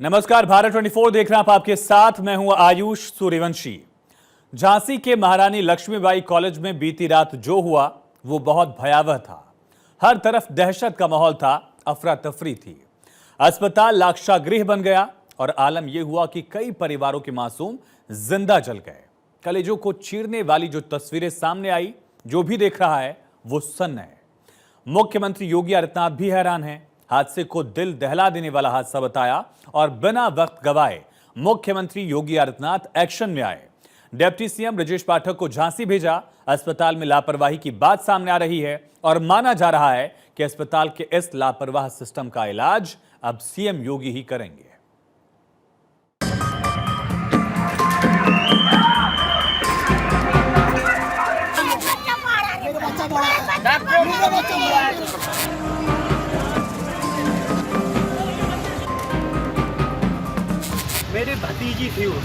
नमस्कार, भारत 24 देख रहे हैं आप, आपके साथ मैं हूं आयुष सूर्यवंशी। झांसी के महारानी लक्ष्मीबाई कॉलेज में बीती रात जो हुआ वो बहुत भयावह था। हर तरफ दहशत का माहौल था, अफरा तफरी थी। अस्पताल लाक्षागृह बन गया और आलम यह हुआ कि कई परिवारों के मासूम जिंदा जल गए। कलेजों को चीरने वाली जो तस्वीरें सामने आई, जो भी देख रहा है वो सन्न है। मुख्यमंत्री योगी आदित्यनाथ भी हैरान हैं। हादसे को दिल दहला देने वाला हादसा बताया और बिना वक्त गवाए मुख्यमंत्री योगी आदित्यनाथ एक्शन में आए। डिप्टी सीएम ब्रजेश पाठक को झांसी भेजा। अस्पताल में लापरवाही की बात सामने आ रही है और माना जा रहा है कि अस्पताल के इस लापरवाह सिस्टम का इलाज अब सीएम योगी ही करेंगे। मेरी भतीजी थी वो।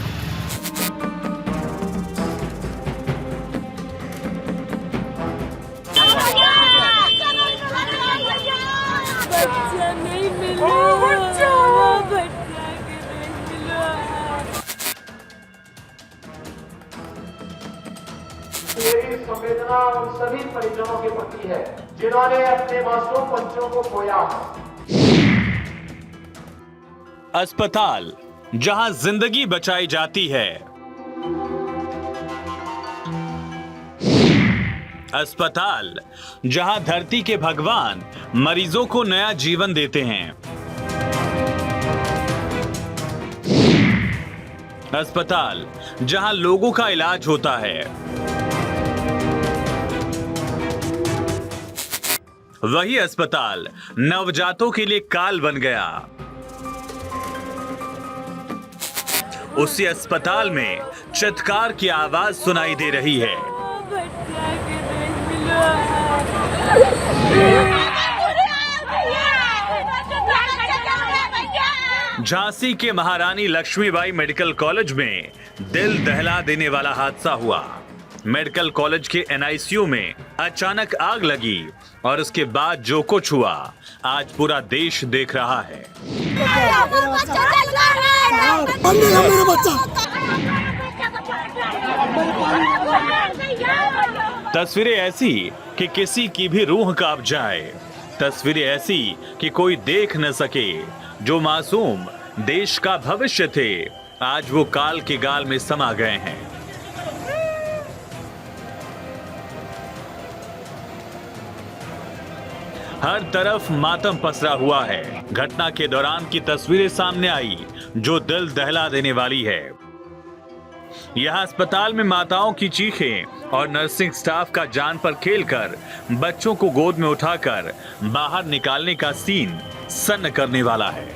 बच्चा नहीं मिला, बच्चा नहीं मिला। मेरी संवेदना उन सभी परिजनों के प्रति है जिन्होंने अपने मासूम बच्चों को खोया है। अस्पताल जहां जिंदगी बचाई जाती है, अस्पताल जहां धरती के भगवान मरीजों को नया जीवन देते हैं, अस्पताल जहां लोगों का इलाज होता है, वही अस्पताल नवजातों के लिए काल बन गया। उसी अस्पताल में चित्कार की आवाज सुनाई दे रही है। झांसी के महारानी लक्ष्मीबाई मेडिकल कॉलेज में दिल दहला देने वाला हादसा हुआ। मेडिकल कॉलेज के एनआईसीयू में अचानक आग लगी और उसके बाद जो कुछ हुआ आज पूरा देश देख रहा है। तस्वीरें ऐसी कि किसी की भी रूह कांप जाए, तस्वीरें ऐसी कि कोई देख न सके। जो मासूम देश का भविष्य थे आज वो काल के गाल में समा गए हैं। हर तरफ मातम पसरा हुआ है। घटना के दौरान की तस्वीरें सामने आई जो दिल दहला देने वाली है। यहां अस्पताल में माताओं की चीखें और नर्सिंग स्टाफ का जान पर खेलकर बच्चों को गोद में उठाकर बाहर निकालने का सीन सन्न करने वाला है।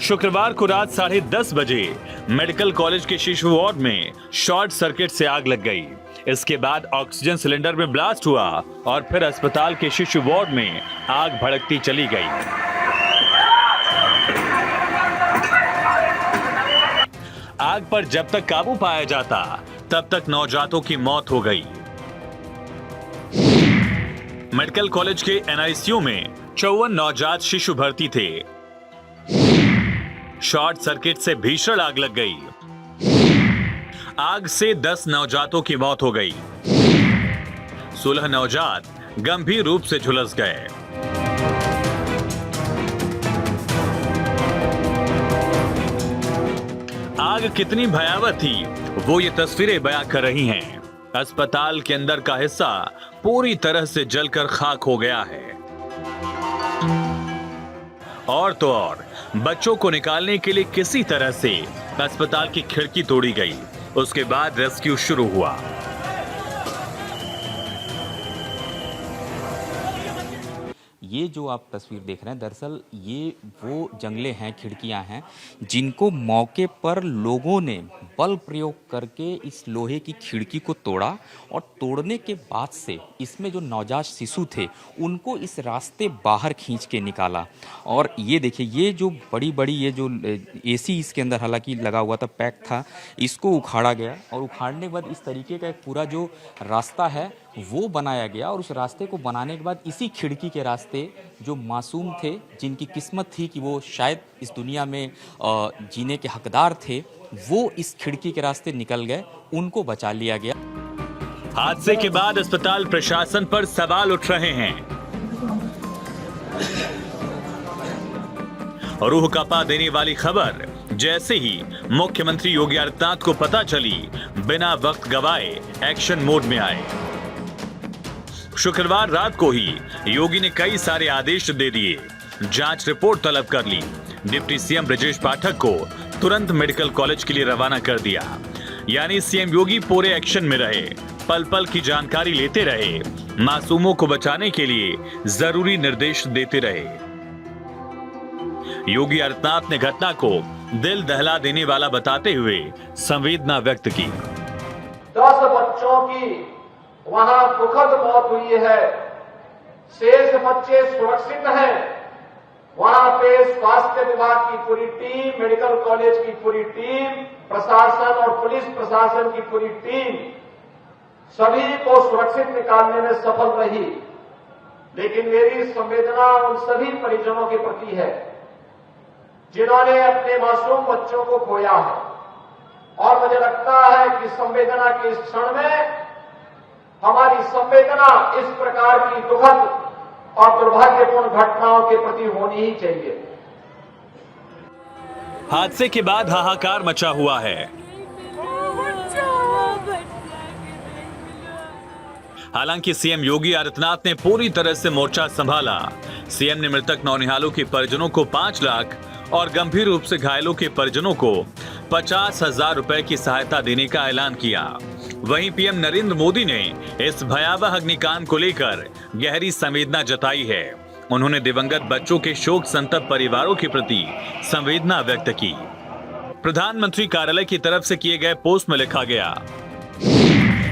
शुक्रवार को रात 10:30 बजे मेडिकल कॉलेज के शिशु वार्ड में शॉर्ट सर्किट से आग लग गई। इसके बाद ऑक्सीजन सिलेंडर में ब्लास्ट हुआ और फिर अस्पताल के शिशु वार्ड में आग भड़कती चली गई। आग पर जब तक काबू पाया जाता तब तक नवजातों की मौत हो गई। मेडिकल कॉलेज के एनआईसीयू में 54 नवजात शिशु भर्ती थे। शॉर्ट सर्किट से भीषण आग लग गई। आग से 10 नवजातों की मौत हो गई। 16 नवजात गंभीर रूप से झुलस गए। आग कितनी भयावह थी वो ये तस्वीरें बयां कर रही हैं। अस्पताल के अंदर का हिस्सा पूरी तरह से जलकर खाक हो गया है। और तो और बच्चों को निकालने के लिए किसी तरह से अस्पताल की खिड़की तोड़ी गई। उसके बाद रेस्क्यू शुरू हुआ। ये जो आप तस्वीर देख रहे हैं, दरअसल ये वो जंगले हैं, खिड़कियां हैं, जिनको मौके पर लोगों ने बल प्रयोग करके इस लोहे की खिड़की को तोड़ा और तोड़ने के बाद से इसमें जो नवजात शिशु थे उनको इस रास्ते बाहर खींच के निकाला। और ये देखिए, ये जो बड़ी बड़ी ये जो एसी इसके अंदर हालांकि लगा हुआ था, पैक था, इसको उखाड़ा गया और उखाड़ने के बाद इस तरीके का एक पूरा जो रास्ता है वो बनाया गया, और उस रास्ते को बनाने के बाद इसी खिड़की के रास्ते जो मासूम थे, जिनकी किस्मत थी कि वो शायद इस दुनिया में जीने के हकदार थे, वो इस खिड़की के रास्ते निकल गए, उनको बचा लिया गया। हादसे के बाद अस्पताल प्रशासन पर सवाल उठ रहे हैं। रूह कांपा देने वाली खबर जैसे ही मुख्यमंत्री योगी आदित्यनाथ को पता चली, बिना वक्त गवाए एक्शन मोड में आए। शुक्रवार रात को ही योगी ने कई सारे आदेश दे दिए, जांच रिपोर्ट तलब कर ली, डिप्टी सीएम ब्रजेश पाठक को तुरंत मेडिकल कॉलेज के लिए रवाना कर दिया। यानी सीएम योगी पूरे एक्शन में रहे, पल पल की जानकारी लेते रहे, मासूमों को बचाने के लिए जरूरी निर्देश देते रहे। योगी आदित्यनाथ ने घटना को दिल दहला देने वाला बताते हुए संवेदना व्यक्त की। 10 बच्चों की वहां दुखद मौत हुई है, शेष बच्चे सुरक्षित हैं। वहां पे स्वास्थ्य विभाग की पूरी टीम, मेडिकल कॉलेज की पूरी टीम, प्रशासन और पुलिस प्रशासन की पूरी टीम सभी को सुरक्षित निकालने में सफल रही। लेकिन मेरी संवेदना उन सभी परिजनों के प्रति है जिन्होंने अपने मासूम बच्चों को खोया है। और मुझे लगता है कि संवेदना के इस क्षण में हमारी संवेदना इस प्रकार की दुखद और दुर्भाग्यपूर्ण घटनाओं के प्रति होनी ही चाहिए। हादसे के बाद हाहाकार मचा हुआ है। हालांकि सीएम योगी आदित्यनाथ ने पूरी तरह से मोर्चा संभाला। सीएम ने मृतक नौनिहालों के परिजनों को 5 लाख और गंभीर रूप से घायलों के परिजनों को 50,000 रुपए की सहायता देने का ऐलान किया। वहीं पीएम नरेंद्र मोदी ने इस भयावह अग्निकांड को लेकर गहरी संवेदना जताई है। उन्होंने दिवंगत बच्चों के शोक संतप्त परिवारों के प्रति संवेदना व्यक्त की। प्रधानमंत्री कार्यालय की तरफ से किए गए पोस्ट में लिखा गया,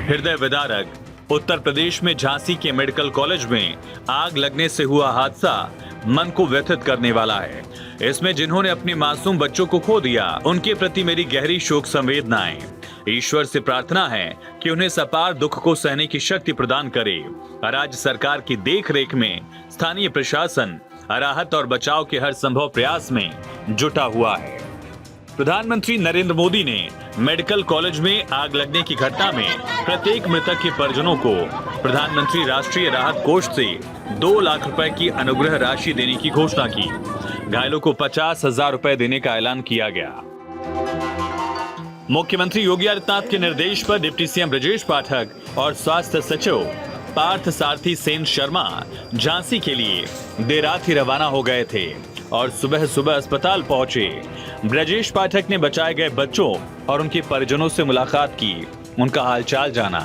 हृदय विदारक, उत्तर प्रदेश में झांसी के मेडिकल कॉलेज में आग लगने से हुआ हादसा मन को व्यथित करने वाला है। इसमें जिन्होंने अपने मासूम बच्चों को खो दिया, उनके प्रति मेरी गहरी शोक संवेदनाएं। ईश्वर से प्रार्थना है कि उन्हें इस अपार दुख को सहने की शक्ति प्रदान करे। राज्य सरकार की देखरेख में स्थानीय प्रशासन राहत और बचाव के हर संभव प्रयास में जुटा हुआ है। प्रधानमंत्री नरेंद्र मोदी ने मेडिकल कॉलेज में आग लगने की घटना में प्रत्येक मृतक के परिजनों को प्रधानमंत्री राष्ट्रीय राहत कोष से 2 लाख रुपए की अनुग्रह राशि देने की घोषणा की। घायलों को 50,000 रुपए देने का ऐलान किया गया। मुख्यमंत्री योगी आदित्यनाथ के निर्देश पर डिप्टी सीएम ब्रजेश पाठक और स्वास्थ्य सचिव पार्थ सारथी सेन शर्मा झांसी के लिए देर रात ही रवाना हो गए थे और सुबह सुबह अस्पताल पहुंचे। ब्रजेश पाठक ने बचाए गए बच्चों और उनके परिजनों से मुलाकात की, उनका हालचाल जाना।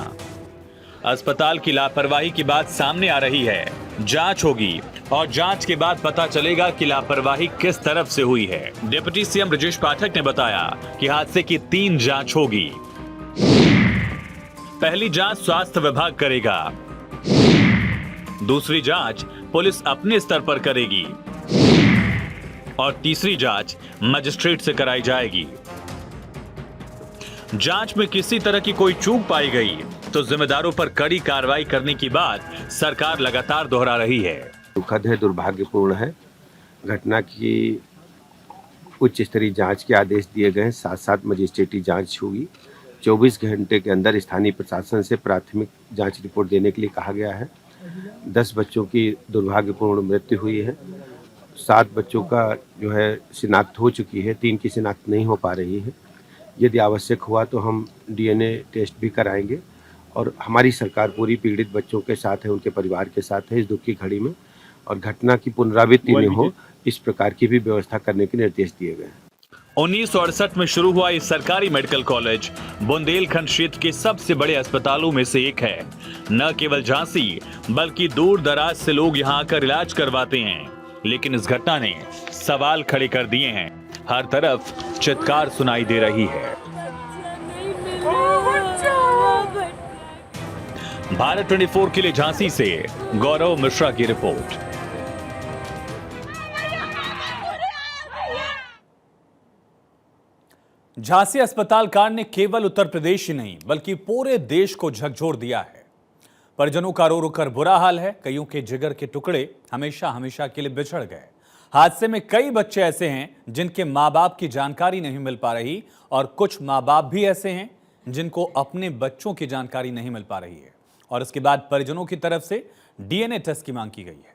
अस्पताल की लापरवाही की बात सामने आ रही है, जांच होगी और जांच के बाद पता चलेगा कि लापरवाही किस तरफ से हुई है। डिप्टी सीएम ब्रजेश पाठक ने बताया कि हादसे की 3 जांच होगी। पहली जांच स्वास्थ्य विभाग करेगा, दूसरी जांच पुलिस अपने स्तर पर करेगी और तीसरी जांच मजिस्ट्रेट से कराई जाएगी। जांच में किसी तरह की कोई चूक पाई गई तो जिम्मेदारों पर कड़ी कार्रवाई करने की बात सरकार लगातार दोहरा रही है। दुखद है, दुर्भाग्यपूर्ण है। घटना की उच्च स्तरीय जांच के आदेश दिए गए हैं, साथ मजिस्ट्रेटी जांच होगी। 24 घंटे के अंदर स्थानीय प्रशासन से प्राथमिक जांच रिपोर्ट देने के लिए कहा गया है। 10 बच्चों की दुर्भाग्यपूर्ण मृत्यु हुई है। 7 बच्चों का जो है शिनाख्त हो चुकी है, 3 की शिनाख्त नहीं हो पा रही है। यदि आवश्यक हुआ तो हम DNA टेस्ट भी कराएंगे और हमारी सरकार पूरी पीड़ित बच्चों के साथ है, उनके परिवार के साथ है इस दुख की घड़ी में, और घटना की पुनरावृत्ति न हो इस प्रकार की भी व्यवस्था करने के निर्देश दिए गए हैं। 1968 में शुरू हुआ इस सरकारी मेडिकल कॉलेज बुंदेलखंड क्षेत्र के सबसे बड़े अस्पतालों में से एक है। न केवल झांसी बल्कि दूर दराज से लोग यहाँ आकर इलाज करवाते हैं, लेकिन इस घटना ने सवाल खड़े कर दिए हैं। हर तरफ चित्कार सुनाई दे रही है। भारत 24 के लिए झांसी से गौरव मिश्रा की रिपोर्ट। झांसी अस्पताल कांड ने केवल उत्तर प्रदेश ही नहीं बल्कि पूरे देश को झकझोर दिया है। परिजनों का रो रो कर बुरा हाल है। कईयों के जिगर के टुकड़े हमेशा हमेशा के लिए बिछड़ गए। हादसे में कई बच्चे ऐसे हैं जिनके माँ बाप की जानकारी नहीं मिल पा रही और कुछ माँ बाप भी ऐसे हैं जिनको अपने बच्चों की जानकारी नहीं मिल पा रही है और इसके बाद परिजनों की तरफ से डीएनए टेस्ट की मांग की गई है।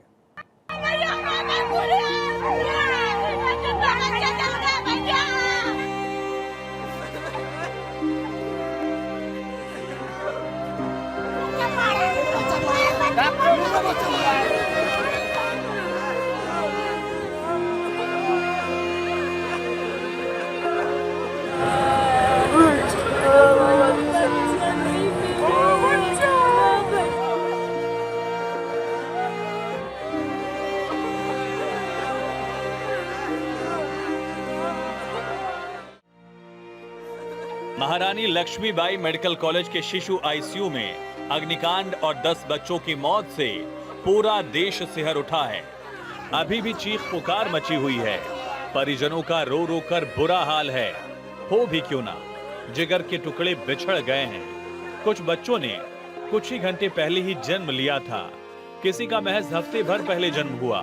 महारानी लक्ष्मीबाई मेडिकल कॉलेज के शिशु आईसीयू में अग्निकांड और 10 बच्चों की मौत से पूरा देश सिहर उठा है। अभी भी चीख पुकार मची हुई है। परिजनों का रो रो कर बुरा हाल है। हो भी क्यों ना, जिगर के टुकड़े बिछड़ गए हैं। कुछ बच्चों ने कुछ ही घंटे पहले ही जन्म लिया था। किसी का महज हफ्ते भर पहले जन्म हुआ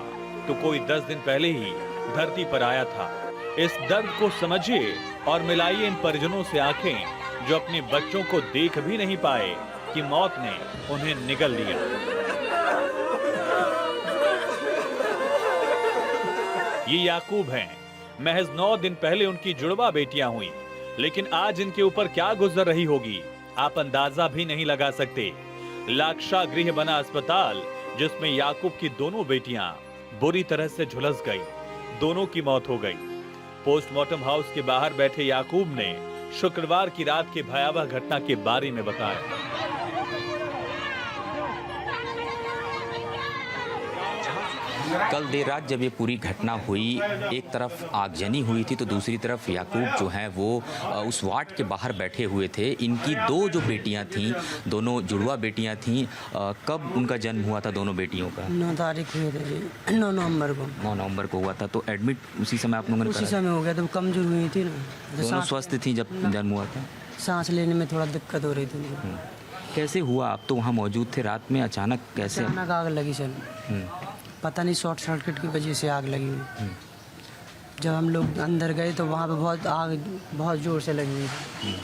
तो कोई 10 दिन पहले ही धरती पर आया था। इस दर्द को समझिए और मिलाइए इन परिजनों से आंखें जो अपने बच्चों को देख भी नहीं पाए कि मौत ने उन्हें निगल लिया। ये याकूब हैं। महज 9 दिन पहले उनकी जुड़वा बेटियां हुई, लेकिन आज इनके ऊपर क्या गुजर रही होगी आप अंदाजा भी नहीं लगा सकते। लाक्षा गृह बना अस्पताल जिसमें याकूब की दोनों बेटियां बुरी तरह से झुलस गई। दोनों की मौत हो गई। पोस्टमार्टम हाउस के बाहर बैठे याकूब ने शुक्रवार की रात के भयावह घटना के बारे में बताया। कल देर रात जब ये पूरी घटना हुई, एक तरफ आगजनी हुई थी तो दूसरी तरफ याकूब जो है वो उस वार्ड के बाहर बैठे हुए थे। इनकी 2 जो बेटियां थीं, दोनों जुड़वा बेटियां थीं। कब उनका जन्म हुआ था दोनों बेटियों का? 9 तारीख हुई थी, 9 नवंबर को। 9 नवंबर को हुआ था। तो एडमिट उसी समय आप लोगों ने उसी समय हो गया। तो कमजोर हुई थी ना, दोनों स्वस्थ थी जब जन्म हुआ था? सांस लेने में थोड़ा दिक्कत हो रही थी उनको। कैसे हुआ? आप तो वहाँ मौजूद थे रात में, अचानक कैसे? अचानक आग लगी सर। पता नहीं शॉर्ट सर्किट की वजह से आग लगी हुई। जब हम लोग अंदर गए तो वहाँ पे आग बहुत जोर से लगी हुई थी।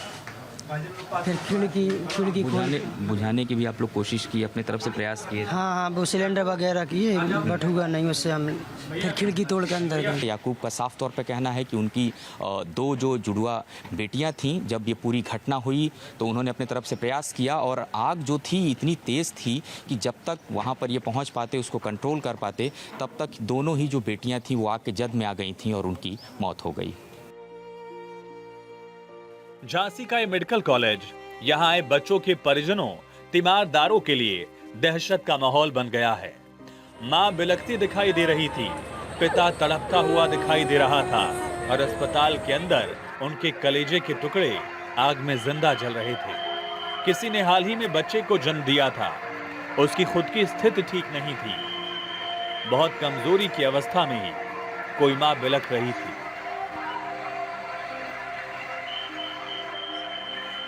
फिर खिड़की बुझाने की भी आप लोग कोशिश की, अपने तरफ से प्रयास किए? हाँ, वो सिलेंडर वगैरह किए, बट हुआ नहीं। उससे हम फिर खिड़की तोड़ के अंदर गए। याकूब का साफ तौर पे कहना है कि उनकी 2 जो जुड़वा बेटियां थीं, जब ये पूरी घटना हुई तो उन्होंने अपने तरफ से प्रयास किया और आग जो थी इतनी तेज़ थी कि जब तक वहाँ पर ये पहुँच पाते, उसको कंट्रोल कर पाते, तब तक दोनों ही जो बेटियाँ थीं वो आग के जद में आ गई थीं और उनकी मौत हो गई। झांसी का ये मेडिकल कॉलेज यहाँ आए बच्चों के परिजनों, तीमारदारों के लिए दहशत का माहौल बन गया है। मां बिलखती दिखाई दे रही थी, पिता तड़पता हुआ दिखाई दे रहा था और अस्पताल के अंदर उनके कलेजे के टुकड़े आग में जिंदा जल रहे थे। किसी ने हाल ही में बच्चे को जन्म दिया था। उसकी खुद की स्थिति ठीक नहीं थी। बहुत कमजोरी की अवस्था में ही कोई मां बिलख रही थी।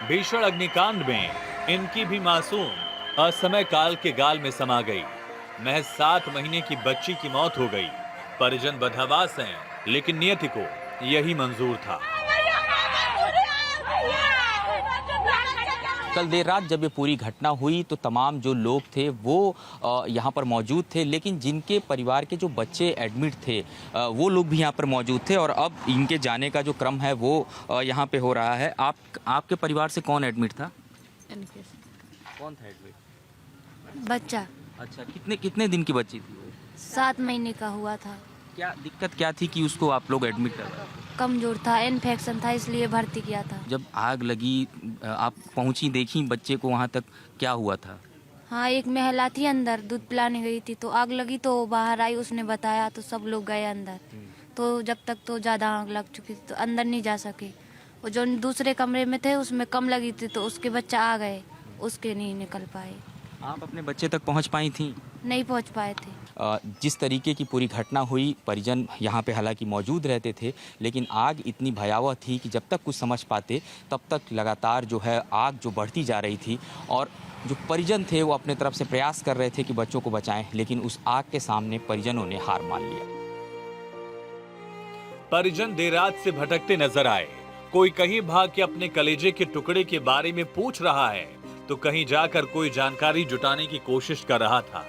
भीषण अग्निकांड में इनकी भी मासूम असमय काल के गाल में समा गई। महज 7 महीने की बच्ची की मौत हो गई। परिजन बदहवास हैं, लेकिन नियति को यही मंजूर था। कल देर रात जब ये पूरी घटना हुई तो तमाम जो लोग थे वो यहाँ पर मौजूद थे, लेकिन जिनके परिवार के जो बच्चे एडमिट थे वो लोग भी यहाँ पर मौजूद थे और अब इनके जाने का जो क्रम है वो यहाँ पे हो रहा है। आपके परिवार से कौन एडमिट था? कौन था एडमिट? बच्चा। अच्छा, कितने दिन की बच्ची थी? 7 महीने का हुआ था। क्या दिक्कत क्या थी कि उसको आप लोग एडमिट करवाए? कमजोर था, इन्फेक्शन था, इसलिए भर्ती किया था। जब आग लगी, आप पहुंची, देखी बच्चे को, वहां तक क्या हुआ था? हाँ, एक महिला थी अंदर, दूध पिलाने गई थी तो आग लगी तो बाहर आई, उसने बताया तो सब लोग गए अंदर। तो जब तक तो ज़्यादा आग लग चुकी थी तो अंदर नहीं जा सके। और जो दूसरे कमरे में थे उसमें कम लगी थी तो उसके बच्चा आ गए, उसके नहीं निकल पाए। आप अपने बच्चे तक पहुंच पाई थी? नहीं पहुंच पाए थे। जिस तरीके की पूरी घटना हुई, परिजन यहाँ पे हालांकि मौजूद रहते थे, लेकिन आग इतनी भयावह थी कि जब तक कुछ समझ पाते तब तक लगातार जो है आग जो बढ़ती जा रही थी और जो परिजन थे वो अपने तरफ से प्रयास कर रहे थे कि बच्चों को बचाएं, लेकिन उस आग के सामने परिजनों ने हार मान लिया। परिजन देर रात से भटकते नजर आए। कोई कहीं भाग के अपने कलेजे के टुकड़े के बारे में पूछ रहा है, तो कहीं जाकर कोई जानकारी जुटाने की कोशिश कर रहा था,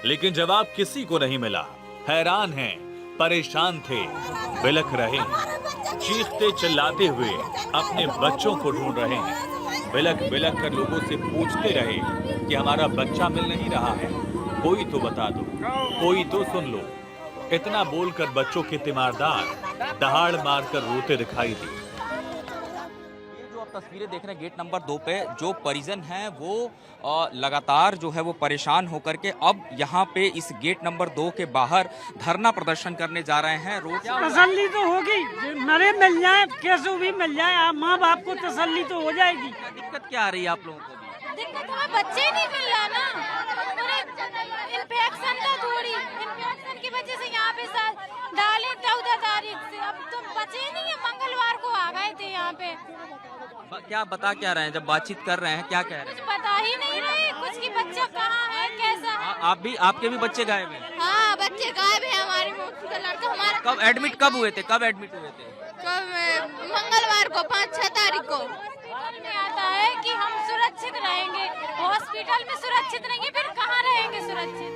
लेकिन जवाब किसी को नहीं मिला। हैरान हैं, परेशान थे, बिलख रहे हैं, चीखते चिल्लाते हुए अपने बच्चों को ढूंढ रहे हैं। बिलख बिलख कर लोगों से पूछते रहे कि हमारा बच्चा मिल नहीं रहा है, कोई तो बता दो, कोई तो सुन लो। इतना बोलकर बच्चों के तीमारदार दहाड़ मारकर रोते दिखाई दी। जो आप तस्वीरें देख रहे हैं गेट नंबर 2 पे, जो परिजन हैं वो लगातार जो है वो परेशान होकर के अब यहाँ पे इस गेट नंबर 2 के बाहर धरना प्रदर्शन करने जा रहे हैं। रोड तसल्ली तो होगी, मरे मिल जाए, कैसे भी मिल जाए, माँ बाप को तसल्ली तो हो जाएगी। दिक्कत क्या आ रही है आप लोगों को? दिक्कत हमें बच्चे ही नहीं मिल रहा ना, इन्फेक्शन का थोड़ी, इन्फेक्शन की वजह से यहाँ पे डाले 14 तारीख से, अब तो बचे नहीं है। मंगलवार को आ गए थे यहाँ पे। क्या बता क्या रहे हैं जब बातचीत कर रहे हैं, क्या कह रहे हैं? कुछ बता ही नहीं रहे, कुछ की बच्चा कहाँ है, कैसा है। आपके भी बच्चे गायब हैं? हाँ, बच्चे गायब है हमारे, लड़का हमारा। कब एडमिट हुए थे? कब मंगलवार को 5-6 तारीख को। में आता है कि हम सुरक्षित रहेंगे, हॉस्पिटल में सुरक्षित रहेंगे, फिर कहाँ रहेंगे सुरक्षित।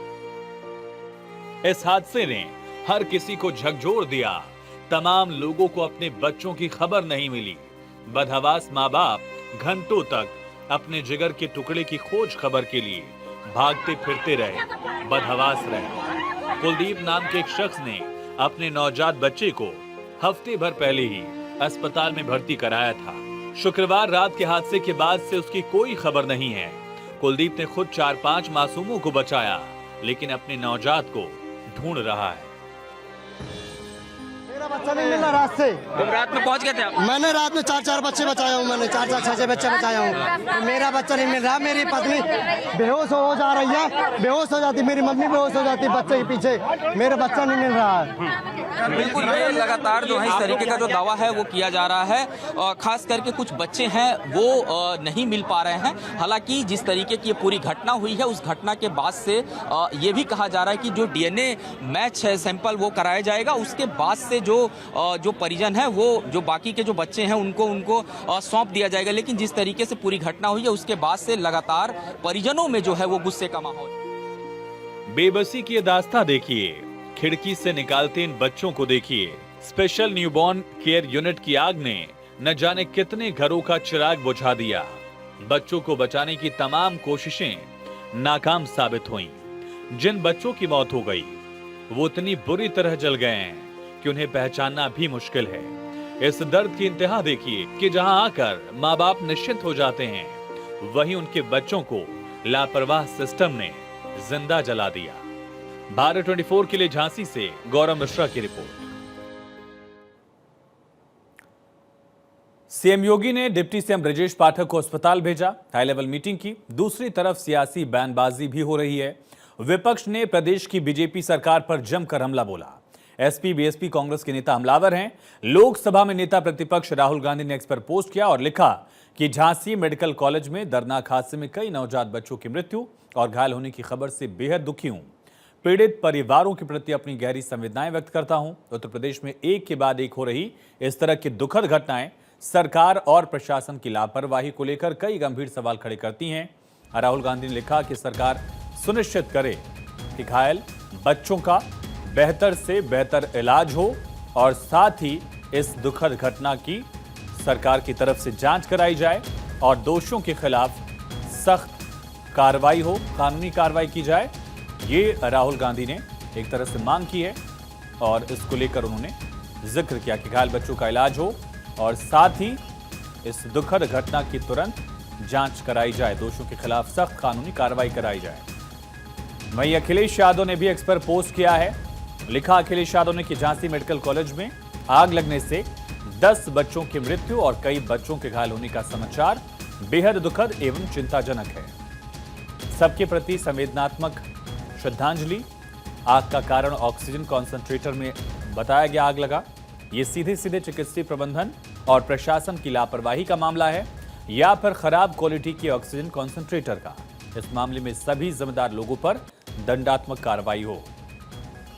इस हादसे ने हर किसी को झकझोर दिया। तमाम लोगों को अपने बच्चों की खबर नहीं मिली। बदहवास माँ बाप घंटों तक अपने जिगर के टुकड़े की खोज खबर के लिए भागते फिरते रहे, बदहवास रहे। कुलदीप नाम के एक शख्स ने अपने नवजात बच्चे को हफ्ते भर पहले ही अस्पताल में भर्ती कराया था। शुक्रवार रात के हादसे के बाद से उसकी कोई खबर नहीं है। कुलदीप ने खुद 4-5 मासूमों को बचाया, लेकिन अपने नवजात को ढूंढ रहा है। मेरा बच्चा नहीं मिला रात से। तुम रात में पहुंच गए थे आप? मैंने रात में 4 बच्चे बचाया हूँ, मैंने 4-6 बच्चे बचाया हूँ। मेरा बच्चा नहीं मिल रहा। मेरी पत्नी बेहोश हो जा रही है, बेहोश हो जाती, मेरी मम्मी बेहोश हो जाती बच्चे के पीछे। मेरा बच्चा नहीं मिल रहा है। बिल्कुल, ये लगातार जो है इस तरीके का जो दावा है वो किया जा रहा है, और खास करके कुछ बच्चे हैं वो नहीं मिल पा रहे हैं। हालांकि जिस तरीके की ये पूरी घटना हुई है, उस घटना के बाद से ये भी कहा जा रहा है कि जो डीएनए मैच है, सैंपल वो कराया जाएगा। उसके बाद से जो परिजन है, वो जो बाकी के जो बच्चे हैं उनको सौंप दिया जाएगा। लेकिन जिस तरीके से पूरी घटना हुई है, उसके बाद से लगातार परिजनों में जो है वो गुस्से का माहौल। बेबसी की ये दास्तां देखिए, खिड़की से निकालते इन बच्चों को देखिए। स्पेशल न्यूबॉर्न केयर यूनिट की आग ने न जाने कितने घरों का चिराग बुझा दिया। बच्चों को बचाने की तमाम कोशिशें नाकाम साबित हुईं। जिन बच्चों की मौत हो गई वो इतनी बुरी तरह जल गए हैं कि उन्हें पहचानना भी मुश्किल है। इस दर्द की इंतहा देखिए कि जहां आकर माँ बाप निश्चिंत हो जाते हैं, वहीं उनके बच्चों को लापरवाह सिस्टम ने जिंदा जला दिया। भारत 24 के लिए झांसी से गौरव मिश्रा की रिपोर्ट। सीएम योगी ने डिप्टी सीएम ब्रजेश पाठक को अस्पताल भेजा, हाई लेवल मीटिंग की। दूसरी तरफ सियासी बयानबाजी भी हो रही है। विपक्ष ने प्रदेश की बीजेपी सरकार पर जमकर हमला बोला। एसपी बीएसपी कांग्रेस के नेता हमलावर हैं। लोकसभा में नेता प्रतिपक्ष राहुल गांधी ने एक्स पर पोस्ट किया और लिखा कि झांसी मेडिकल कॉलेज में दर्दनाक हादसे में कई नवजात बच्चों की मृत्यु और घायल होने की खबर से बेहद दुखी हूं। पीड़ित परिवारों के प्रति अपनी गहरी संवेदनाएं व्यक्त करता हूं। उत्तर प्रदेश में एक के बाद एक हो रही इस तरह की दुखद घटनाएं सरकार और प्रशासन की लापरवाही को लेकर कई गंभीर सवाल खड़े करती हैं। राहुल गांधी ने लिखा कि सरकार सुनिश्चित करे कि घायल बच्चों का बेहतर से बेहतर इलाज हो और साथ ही इस दुखद घटना की सरकार की तरफ से जांच कराई जाए और दोषियों के खिलाफ सख्त कार्रवाई हो, कानूनी कार्रवाई की जाए। ये राहुल गांधी ने एक तरह से मांग की है और इसको लेकर उन्होंने जिक्र किया कि घायल बच्चों का इलाज हो और साथ ही इस दुखद घटना की तुरंत जांच कराई जाए, दोषियों के खिलाफ सख्त कानूनी कार्रवाई कराई जाए। वहीं अखिलेश यादव ने भी एक्स पर पोस्ट किया है। लिखा अखिलेश यादव ने कि झांसी मेडिकल कॉलेज में आग लगने से 10 बच्चों की मृत्यु और कई बच्चों के घायल होने का समाचार बेहद दुखद एवं चिंताजनक है। सबके प्रति संवेदनात्मक श्रद्धांजलि। आग का कारण ऑक्सीजन कॉन्सेंट्रेटर में बताया गया आग लगा। ये सीधे सीधे चिकित्सीय प्रबंधन और प्रशासन की लापरवाही का मामला है या फिर खराब क्वालिटी के ऑक्सीजन कॉन्सेंट्रेटर का। इस मामले में सभी जिम्मेदार लोगों पर दंडात्मक कार्रवाई हो।